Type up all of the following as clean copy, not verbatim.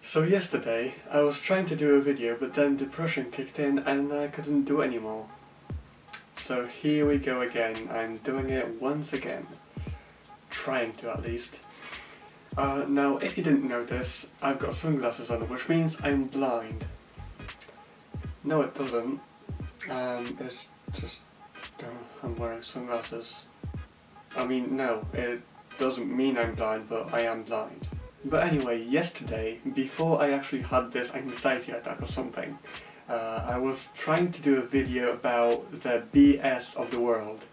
So yesterday I was trying to do a video, but then depression kicked in and I couldn't do it anymore. So here we go again. I'm doing it once again. Trying to, at least. Now if you didn't notice, I've got sunglasses on, which means I'm blind. No, it doesn't. It's just I'm wearing sunglasses. I mean, no, it doesn't mean I'm blind, but I am blind. But anyway, yesterday, before I actually had this anxiety attack or something, I was trying to do a video about the BS of the world,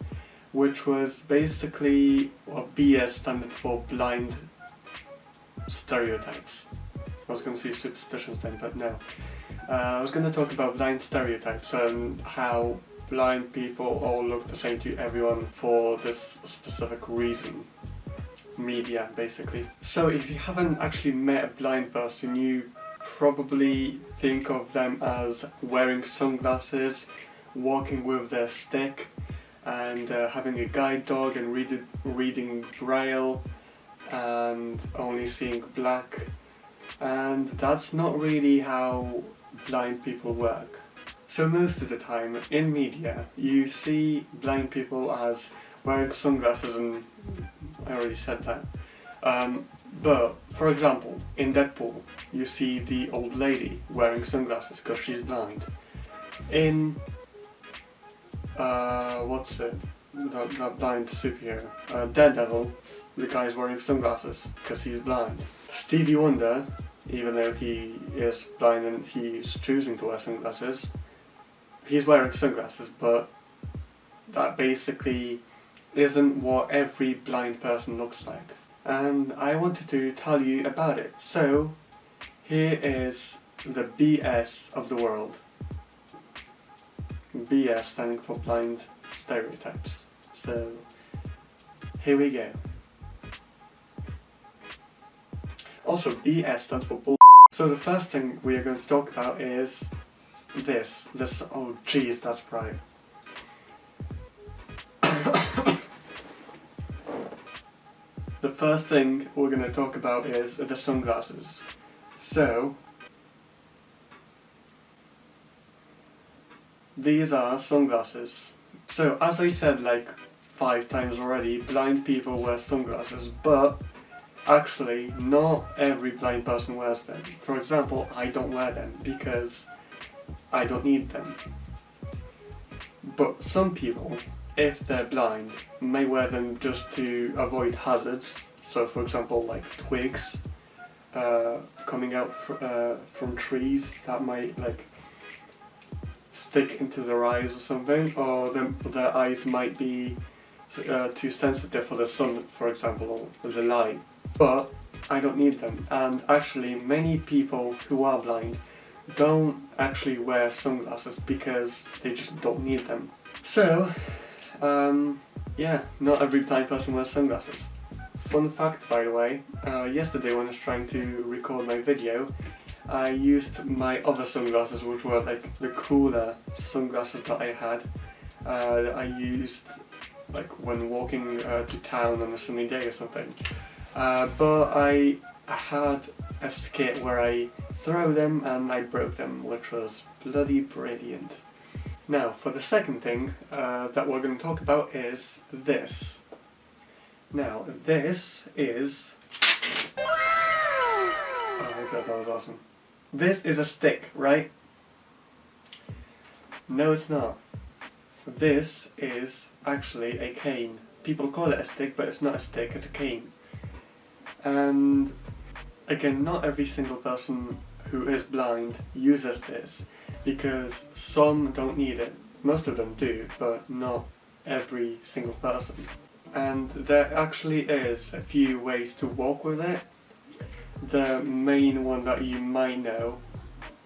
which was basically what BS standard for blind stereotypes. I was going to say superstitions then, but no. I was going to talk about blind stereotypes and how blind people all look the same to everyone for this specific reason. Media, basically. So if you haven't actually met a blind person, you probably think of them as wearing sunglasses, walking with their stick, and having a guide dog and reading Braille, and only seeing black. And that's not really how blind people work. So most of the time in media you see blind people as wearing sunglasses, and I already said that. But for example, in Deadpool you see the old lady wearing sunglasses because she's blind. In what's it? That blind superhero, Daredevil, the guy's wearing sunglasses because he's blind. Stevie Wonder, even though he is blind and he's choosing to wear sunglasses, he's wearing sunglasses, but that basically isn't what every blind person looks like. And I wanted to tell you about it. So here is the BS of the world. BS standing for blind stereotypes. So here we go. Also, BS stands for bull. So the first thing we are going to talk about is this. Oh jeez, that's right. The first thing we're going to talk about is the sunglasses. So these are sunglasses. So as I said like 5 times already, blind people wear sunglasses, but actually not every blind person wears them. For example, I don't wear them because I don't need them. But some people, if they're blind, may wear them just to avoid hazards. So for example, like twigs coming out from trees that might like stick into their eyes or something, or their eyes might be too sensitive for the sun, for example, or the light. But I don't need them, and actually many people who are blind don't actually wear sunglasses because they just don't need them. So yeah, not every blind person wears sunglasses. Fun fact, by the way, yesterday when I was trying to record my video, I used my other sunglasses, which were like the cooler sunglasses that I had. That I used like when walking to town on a sunny day or something. But I had a skit where I threw them and I broke them, which was bloody brilliant. Now, for the second thing that we're going to talk about is this. Now, this is... Oh my god, that was awesome. This is a stick, right? No, it's not. This is actually a cane. People call it a stick, but it's not a stick, it's a cane. And again, not every single person who is blind uses this, because some don't need it. Most of them do, but not every single person. And there actually is a few ways to walk with it. The main one that you might know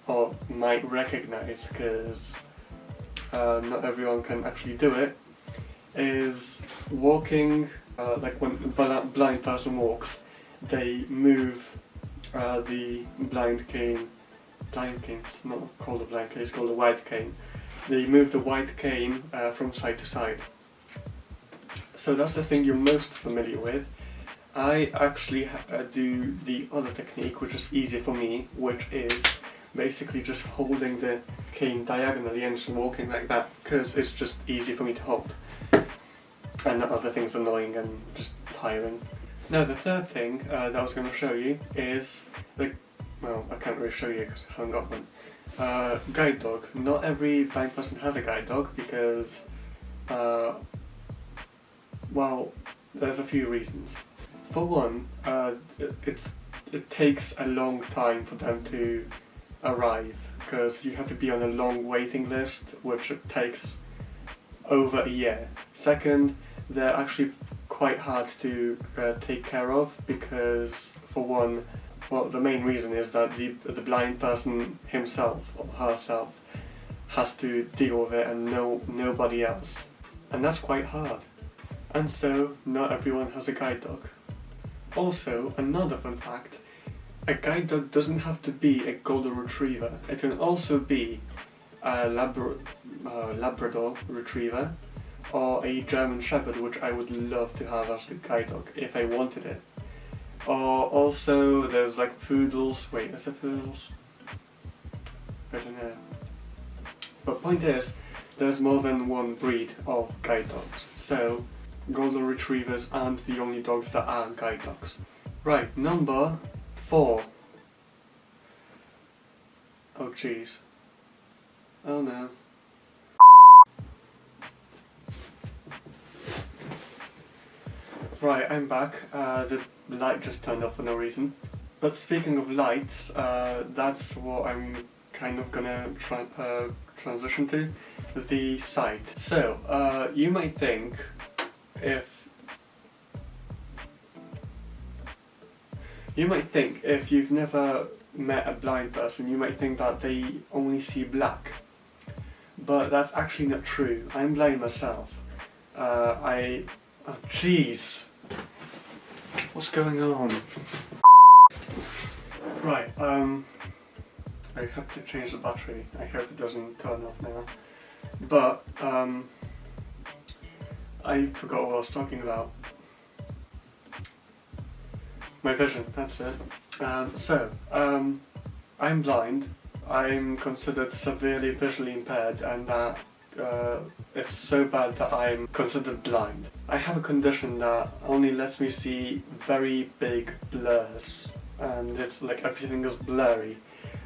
or might recognize, because not everyone can actually do it, is walking like when a blind person walks, they move the blind cane. Blind cane, it's not called a blind cane, it's called a white cane. They move the white cane from side to side. So that's the thing you're most familiar with. I actually do the other technique, which is easy for me, which is basically just holding the cane diagonally and just walking like that, because it's just easy for me to hold. And the other thing's annoying and just tiring. Now the third thing that I was going to show you is well, I can't really show you because I haven't got one. Guide dog. Not every blind person has a guide dog because, well, there's a few reasons. For one, it takes a long time for them to arrive because you have to be on a long waiting list, which takes over a year. Second, they're actually quite hard to take care of because, for one, well, the main reason is that the blind person himself or herself has to deal with it and nobody else. And that's quite hard. And so, not everyone has a guide dog. Also, another fun fact, a guide dog doesn't have to be a golden retriever. It can also be a Labrador retriever or a German shepherd, which I would love to have as a guide dog if I wanted it. Or also there's like poodles. Wait, is it poodles? I don't know. But point is, there's more than one breed of guide dogs. So golden retrievers aren't the only dogs that are guide dogs. Right, number 4. Oh jeez. Oh no. Right, I'm back. The light just turned off for no reason. But speaking of lights, that's what I'm kind of gonna transition to, the sight. So, you might think if you've never met a blind person, you might think that they only see black. But that's actually not true. I'm blind myself. Oh jeez! What's going on? Right, I have to change the battery. I hope it doesn't turn off now. But, I forgot what I was talking about. My vision, that's it. I'm blind. I'm considered severely visually impaired, and that it's so bad that I'm considered blind. I have a condition that only lets me see very big blurs, and it's like everything is blurry,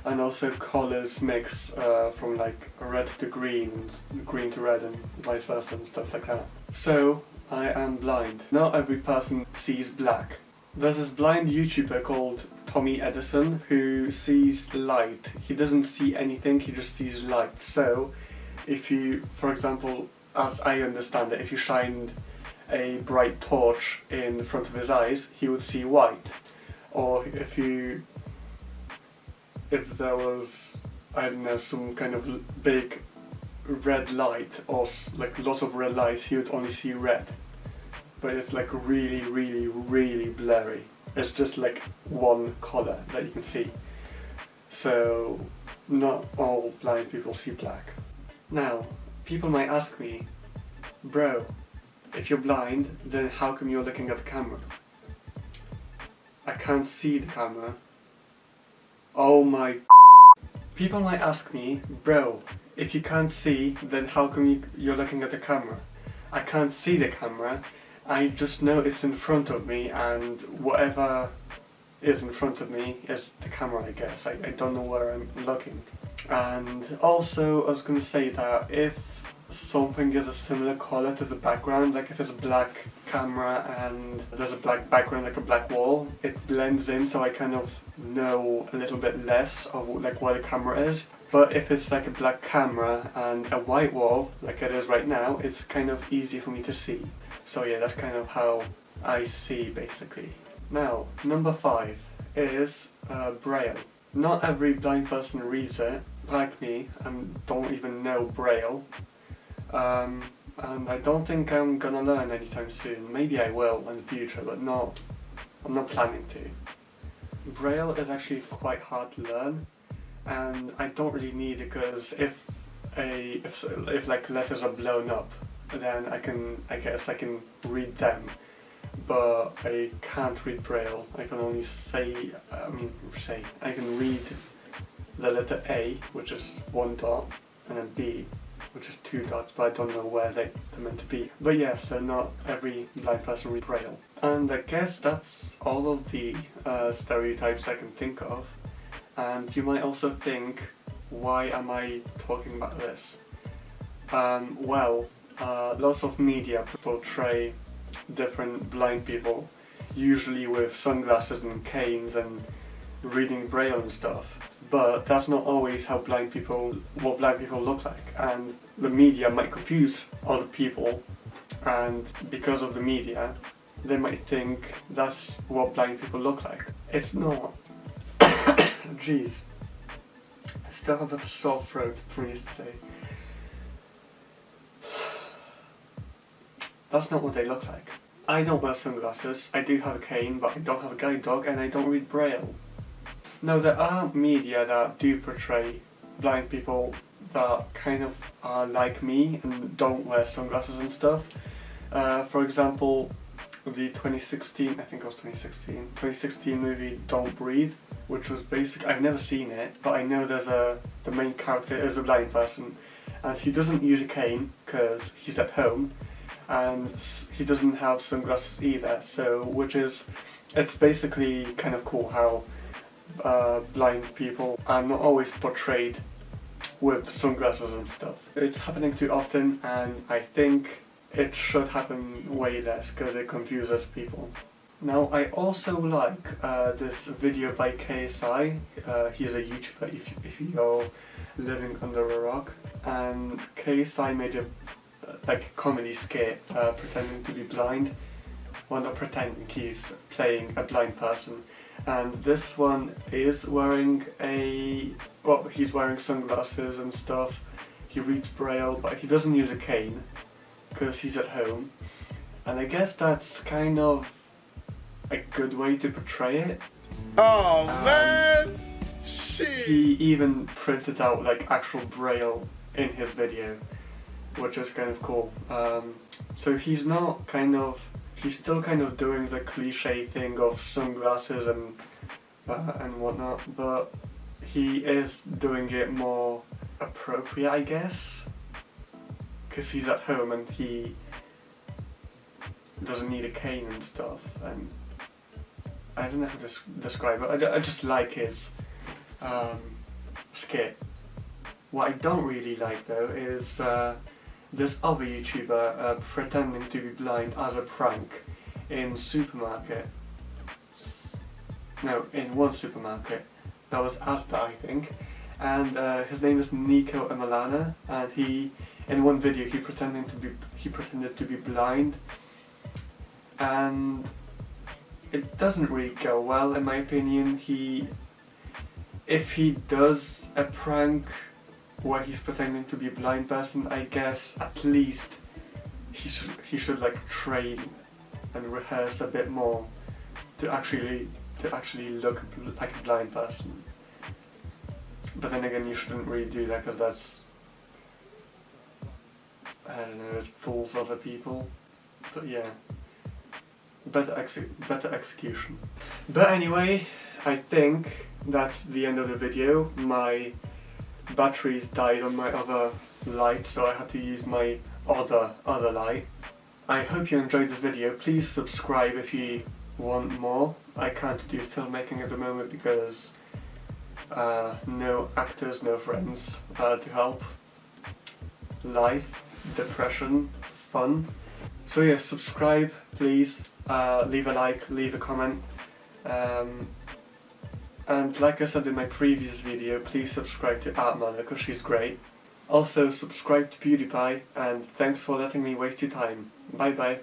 and also colours mix from like red to green, green to red, and vice versa and stuff like that. So I am blind. Not every person sees black. There's this blind YouTuber called Tommy Edison who sees light. He doesn't see anything, he just sees light. So if you, for example, as I understand it, if you shined a bright torch in front of his eyes, he would see white. Or if there was, I don't know, some kind of big red light or like lots of red lights, he would only see red. But it's like really, really, really blurry. It's just like one colour that you can see. So not all blind people see black. Now, people might ask me, bro, if you're blind, then how come you're looking at the camera? I can't see the camera. Oh my. People might ask me, bro, if you can't see, then how come you're looking at the camera? I can't see the camera. I just know it's in front of me, and whatever is in front of me is the camera, I guess. I don't know where I'm looking. And also, I was going to say that if something is a similar colour to the background, like if it's a black camera and there's a black background, like a black wall, it blends in, so I kind of know a little bit less of like where the camera is. But if it's like a black camera and a white wall, like it is right now, it's kind of easy for me to see. So yeah, that's kind of how I see, basically. Now, number 5 is Braille. Not every blind person reads it, like me, and don't even know Braille. And I don't think I'm gonna learn anytime soon. Maybe I will in the future, but I'm not planning to. Braille is actually quite hard to learn, and I don't really need it, because if like letters are blown up, then I guess I can read them. but I can't read Braille. I can only I can read the letter A, which is 1 dot, and then B, which is 2 dots, but I don't know where they're meant to be. But yes, not every blind person reads Braille. And I guess that's all of the stereotypes I can think of. And you might also think, why am I talking about this? Lots of media portray different blind people, usually with sunglasses and canes and reading Braille and stuff. But that's not always what blind people look like, and the media might confuse other people, and because of the media, they might think that's what blind people look like. It's not. Jeez. I still have a sore throat from yesterday. That's not what they look like. I don't wear sunglasses, I do have a cane, but I don't have a guide dog, and I don't read Braille. Now, there are media that do portray blind people that kind of are like me and don't wear sunglasses and stuff. For example, the 2016 movie Don't Breathe, which was I've never seen it, but I know the main character is a blind person, and he doesn't use a cane because he's at home, and he doesn't have sunglasses either, it's basically kind of cool how blind people are not always portrayed with sunglasses and stuff. It's happening too often, and I think it should happen way less because it confuses people. Now, I also like this video by KSI. He's a YouTuber if you're living under a rock, and KSI made a comedy skit pretending to be blind. Well, not pretending, he's playing a blind person. And this one is he's wearing sunglasses and stuff. He reads Braille, but he doesn't use a cane because he's at home. And I guess that's kind of a good way to portray it. Oh man! Shit! He even printed out actual Braille in his video, which is kind of cool. So he's still kind of doing the cliche thing of sunglasses and whatnot, but he is doing it more appropriate, I guess, because he's at home and he doesn't need a cane and stuff, and I don't know how to describe it. I just like his skit. What I don't really like though is this other YouTuber pretending to be blind as a prank in one supermarket. That was Asda, I think. And his name is Nico Emelana, and in one video he pretended to be blind, and it doesn't really go well in my opinion. If he does a prank where he's pretending to be a blind person, I guess at least he should train and rehearse a bit more to actually look like a blind person. But then again, you shouldn't really do that because that's, I don't know, it fools other people. But yeah, better execution. But anyway, I think that's the end of the video. My batteries died on my other light, so I had to use my other light. I hope you enjoyed this video. Please subscribe if you want more. I can't do filmmaking at the moment because no actors, no friends to help. Life, depression, fun. So yeah, subscribe please, leave a like, leave a comment, and like I said in my previous video, please subscribe to Artmana because she's great. Also subscribe to PewDiePie, and thanks for letting me waste your time. Bye bye.